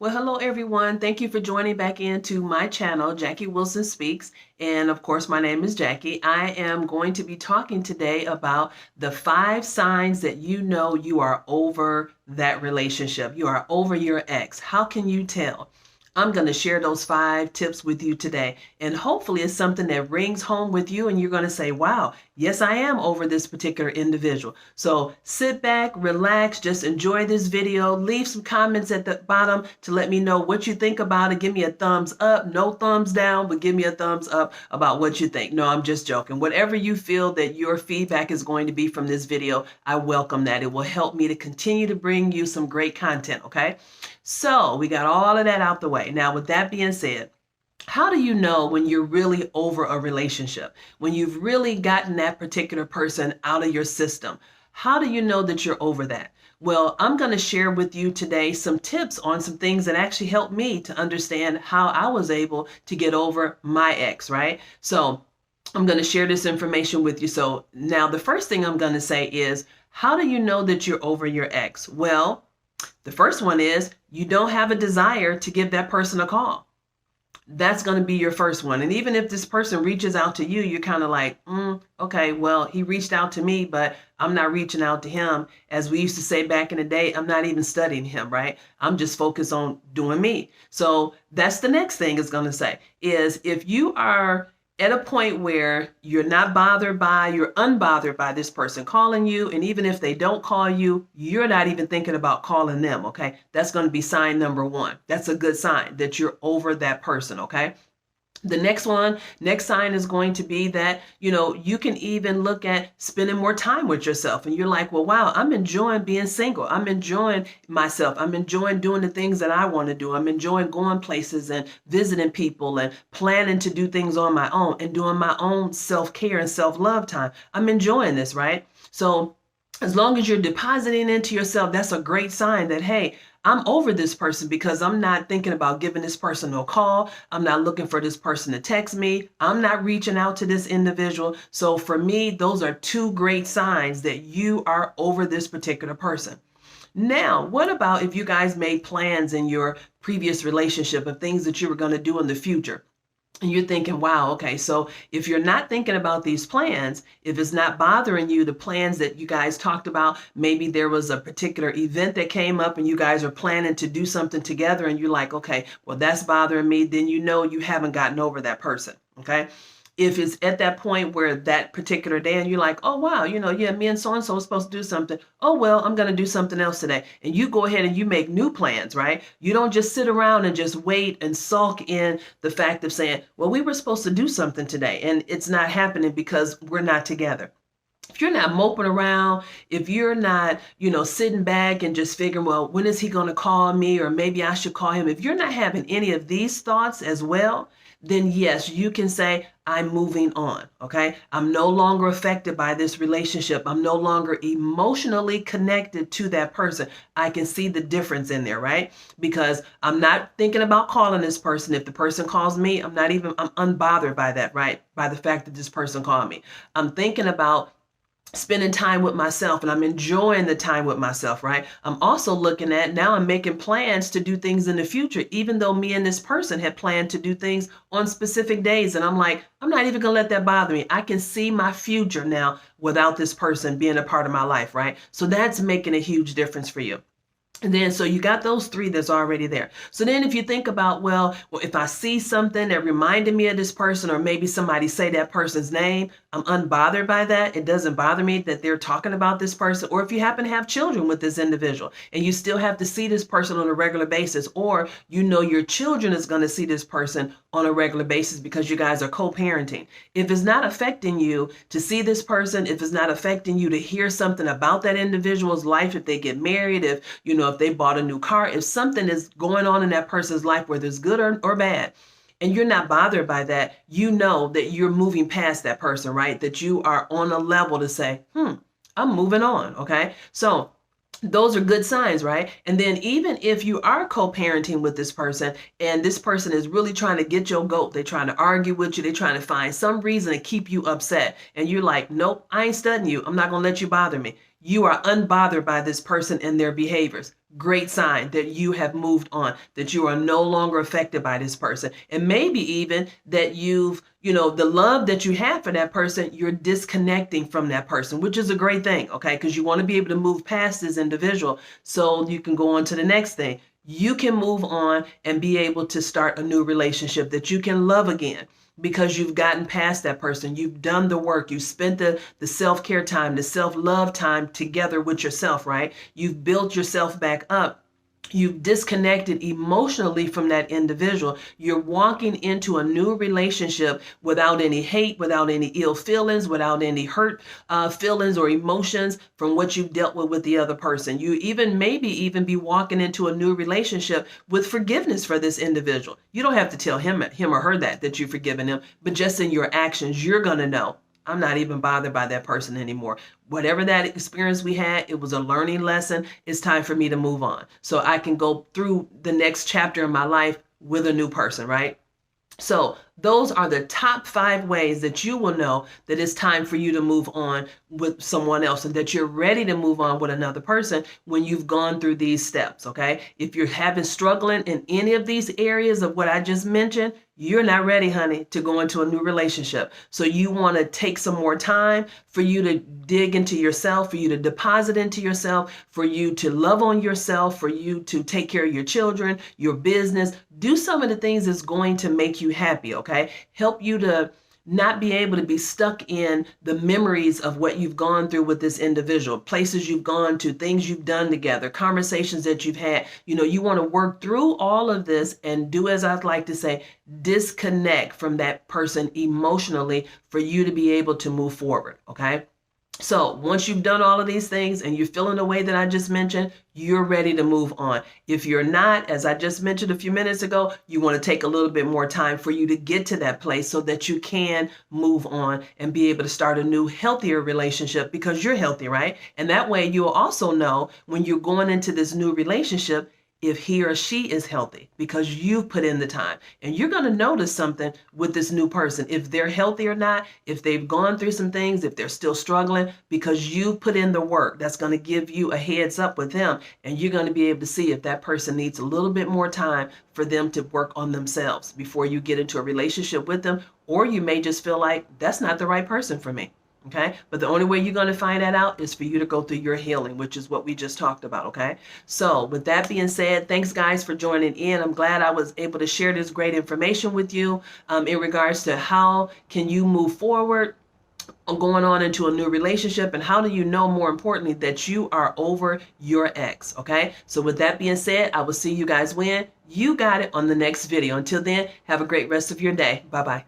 Well, hello everyone. Thank you for joining back into my channel, Jackie Wilson Speaks. And of course, my name is Jackie. I am going to be talking today about the 5 signs that you know you are over that relationship. You are over your ex. How can you tell? I'm going to share those 5 tips with you today. And hopefully it's something that rings home with you and you're going to say, wow, yes, I am over this particular individual. So sit back, relax, just enjoy this video. Leave some comments at the bottom to let me know what you think about it. Give me a thumbs up, no thumbs down, but give me a thumbs up about what you think. No, I'm just joking. Whatever you feel that your feedback is going to be from this video, I welcome that. It will help me to continue to bring you some great content, okay? So we got all of that out the way. Now, with that being said, how do you know when you're really over a relationship? When you've really gotten that particular person out of your system? How do you know that you're over that? Well, I'm going to share with you today some tips on some things that actually helped me to understand how I was able to get over my ex, right? So I'm going to share this information with you. So now the first thing I'm going to say is, how do you know that you're over your ex? Well, the first one is you don't have a desire to give that person a call. That's going to be your first one. And even if this person reaches out to you, you're kind of like, okay, well, he reached out to me, but I'm not reaching out to him. As we used to say back in the day, I'm not even studying him, right? I'm just focused on doing me. So that's the next thing it's going to say is if you are at a point where you're unbothered by this person calling you. And even if they don't call you, you're not even thinking about calling them. Okay. That's going to be sign number 1. That's a good sign that you're over that person. Okay. The next sign is going to be that, you can even look at spending more time with yourself. And you're like, well, wow, I'm enjoying being single. I'm enjoying myself. I'm enjoying doing the things that I want to do. I'm enjoying going places and visiting people and planning to do things on my own and doing my own self-care and self-love time. I'm enjoying this, right? So as long as you're depositing into yourself, that's a great sign that, hey, I'm over this person because I'm not thinking about giving this person no call. I'm not looking for this person to text me. I'm not reaching out to this individual. So for me, those are 2 great signs that you are over this particular person. Now, what about if you guys made plans in your previous relationship of things that you were going to do in the future? And you're thinking, wow, okay, so if you're not thinking about these plans, if it's not bothering you, the plans that you guys talked about, maybe there was a particular event that came up and you guys are planning to do something together and you're like, okay, well, that's bothering me, then you know you haven't gotten over that person, okay? If it's at that point where that particular day and you're like, oh, wow, yeah, me and so-and-so was supposed to do something. Oh, well, I'm going to do something else today. And you go ahead and you make new plans, right? You don't just sit around and just wait and sulk in the fact of saying, well, we were supposed to do something today and it's not happening because we're not together. If you're not moping around, if you're not, sitting back and just figuring, well, when is he going to call me? Or maybe I should call him. If you're not having any of these thoughts as well, then yes, you can say, I'm moving on. Okay. I'm no longer affected by this relationship. I'm no longer emotionally connected to that person. I can see the difference in there, right? Because I'm not thinking about calling this person. If the person calls me, I'm unbothered by that, right? By the fact that this person called me. I'm thinking about spending time with myself and I'm enjoying the time with myself, right? I'm also looking at now I'm making plans to do things in the future, even though me and this person had planned to do things on specific days. And I'm like, I'm not even gonna let that bother me. I can see my future now without this person being a part of my life, right? So that's making a huge difference for you. And then, so you got those 3 that's already there. So then if you think about, well, if I see something that reminded me of this person, or maybe somebody say that person's name, I'm unbothered by that. It doesn't bother me that they're talking about this person. Or if you happen to have children with this individual and you still have to see this person on a regular basis, or your children is going to see this person on a regular basis because you guys are co-parenting. If it's not affecting you to see this person, if it's not affecting you to hear something about that individual's life, if they get married, if they bought a new car, if something is going on in that person's life, whether it's good or bad, and you're not bothered by that, you know that you're moving past that person, right? That you are on a level to say, I'm moving on, okay? So those are good signs, right? And then even if you are co-parenting with this person and this person is really trying to get your goat, they're trying to argue with you, they're trying to find some reason to keep you upset. And you're like, nope, I ain't studying you. I'm not going to let you bother me. You are unbothered by this person and their behaviors. great sign that you have moved on, that you are no longer affected by this person. And maybe even that the love that you have for that person, you're disconnecting from that person, which is a great thing, okay? Because you want to be able to move past this individual so you can go on to the next thing. You can move on and be able to start a new relationship that you can love again, because you've gotten past that person. You've done the work. You spent the self-care time, the self-love time together with yourself, right? You've built yourself back up. You've disconnected emotionally from that individual. You're walking into a new relationship without any hate, without any ill feelings, without any hurt feelings or emotions from what you've dealt with the other person. You maybe even be walking into a new relationship with forgiveness for this individual. You don't have to tell him or her that you've forgiven him, but just in your actions, you're going to know, I'm not even bothered by that person anymore. Whatever that experience we had, it was a learning lesson. It's time for me to move on so I can go through the next chapter in my life with a new person, right? So those are the top 5 ways that you will know that it's time for you to move on with someone else and that you're ready to move on with another person when you've gone through these steps, okay? If you're struggling in any of these areas of what I just mentioned, you're not ready, honey, to go into a new relationship. So you want to take some more time for you to dig into yourself, for you to deposit into yourself, for you to love on yourself, for you to take care of your children, your business. Do some of the things that's going to make you happy, okay? Help you to not be able to be stuck in the memories of what you've gone through with this individual, places you've gone to, things you've done together, conversations that you've had. You want to work through all of this and do, as I'd like to say, disconnect from that person emotionally for you to be able to move forward, okay? So once you've done all of these things and you're feeling the way that I just mentioned, you're ready to move on. If you're not, as I just mentioned a few minutes ago, you want to take a little bit more time for you to get to that place so that you can move on and be able to start a new, healthier relationship because you're healthy, right? And that way you'll also know when you're going into this new relationship if he or she is healthy because you've put in the time. And you're going to notice something with this new person, if they're healthy or not, if they've gone through some things, if they're still struggling, because you put in the work. That's going to give you a heads up with them. And you're going to be able to see if that person needs a little bit more time for them to work on themselves before you get into a relationship with them. Or you may just feel like that's not the right person for me. Okay. But the only way you're going to find that out is for you to go through your healing, which is what we just talked about. Okay. So with that being said, thanks guys for joining in. I'm glad I was able to share this great information with you in regards to how can you move forward going on into a new relationship, and how do you know, more importantly, that you are over your ex. Okay. So with that being said, I will see you guys when you got it on the next video. Until then, have a great rest of your day. Bye-bye.